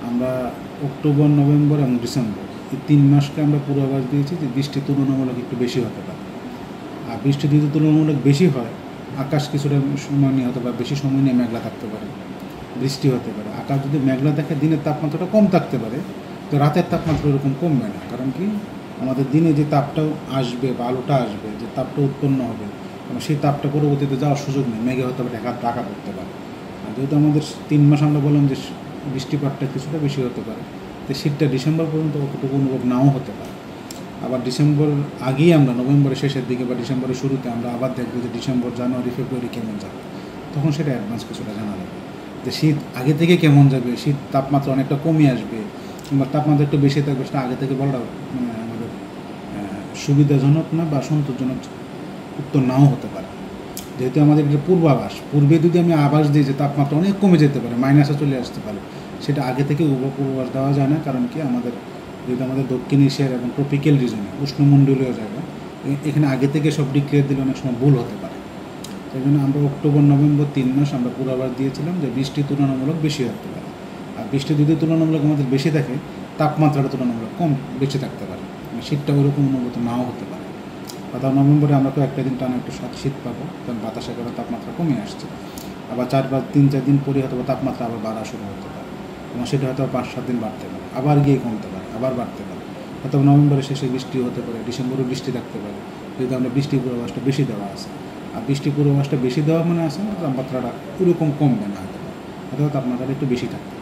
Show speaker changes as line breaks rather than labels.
আমরা October, November এবং December এই 3 মাসকে আমরা পূর্বাভাস দিয়েছি যে বৃষ্টি তুলনামূলক একটু বেশি হতে পারে। আর বৃষ্টি যদি তুলনামূলক বেশি হয়, আকাশ কিছুটা সময় নিয়ে হতে পারে, বেশি সময় নিয়ে মেঘলা থাকতে পারে, বৃষ্টি হতে পারে। আকাশ যদি মেঘলা থাকে, দিনের তাপমাত্রাটা কম থাকতে পারে, তো রাতের তাপমাত্রা এরকম কমবে না। কারণ কি, আমাদের দিনে যে তাপটাও আসবে বা আলোটা আসবে, যে তাপটা উৎপন্ন হবে, এবং সেই তাপটা পরবর্তীতে যাওয়ার সুযোগ নেই, মেঘে হতে পারে, ঢাকা পড়তে পারে। আর যেহেতু আমাদের 3 মাস আমরা বললাম যে বৃষ্টিপাতটা কিছুটা বেশি হতে পারে, তো শীতটা ডিসেম্বর পর্যন্ত অতটুকু অনুভব নাও হতে পারে। আবার ডিসেম্বর আগেই আমরা নভেম্বরের শেষের দিকে বা ডিসেম্বরের শুরুতে আমরা আবার দেখবো যে ডিসেম্বর, জানুয়ারি, ফেব্রুয়ারি কেমন যাবে, তখন সেটা অ্যাডভান্স কিছুটা জানা যাবে যে শীত আগে থেকে কেমন যাবে, শীত তাপমাত্রা অনেকটা কমে আসবে কিংবা তাপমাত্রা একটু বেশি থাকবে, সেটা আগে থেকে বলাটা মানে আমাদের সুবিধাজনক না বা সন্তোষজনক উত্তর নাও হতে পারে। যেহেতু আমাদের এটা পূর্বাভাস, পূর্বে যদি আমি আভাস দিই যে তাপমাত্রা অনেক কমে যেতে পারে, মাইনাসে চলে আসতে পারে, সেটা আগে থেকে পূর্বাভাস দেওয়া যায় না। কারণ কি, যেহেতু আমাদের দক্ষিণ এশিয়ার এবং ট্রপিক্যাল রিজনে, উষ্ণমণ্ডলীয় জায়গা, এখানে আগে থেকে সব ডিক্লেয়ার দিলে অনেক সময় ভুল হতে পারে। সেই জন্য আমরা অক্টোবর, নভেম্বর 3 মাস আমরা পূর্বাভাস দিয়েছিলাম যে বৃষ্টি তুলনামূলক বেশি হতে পারে। আর বৃষ্টি যদি তুলনামূলক আমাদের বেশি থাকে, তাপমাত্রাটা তুলনামূলক বেশি থাকতে পারে, শীতটা ওইরকম অনুভূত নাও হতে পারে। অর্থাৎ নভেম্বরে আমরা তো একটা দিন টানা একটু শীত পাবো, কারণ বাতাসে করে তাপমাত্রা কমে আসছে। আবার 3-4 দিন পরে হয়তো তাপমাত্রা আবার বাড়া শুরু হতে পারে, এবং সেটা হয়তো 5-7 দিন বাড়তে পারে, আবার গিয়ে কমতে পারে, আবার বাড়তে পারে। হয়তো নভেম্বরের শেষে বৃষ্টি হতে পারে, ডিসেম্বরে বৃষ্টি থাকতে পারে, যেহেতু আমরা বৃষ্টির পূর্বাভাসটা বেশি দেওয়া আছে। আর বৃষ্টির পূর্বাভাসটা বেশি দেওয়া মানে আছে তাপমাত্রাটা ওরকম কমবে না, হয়তো তাপমাত্রাটা একটু বেশি থাকবে।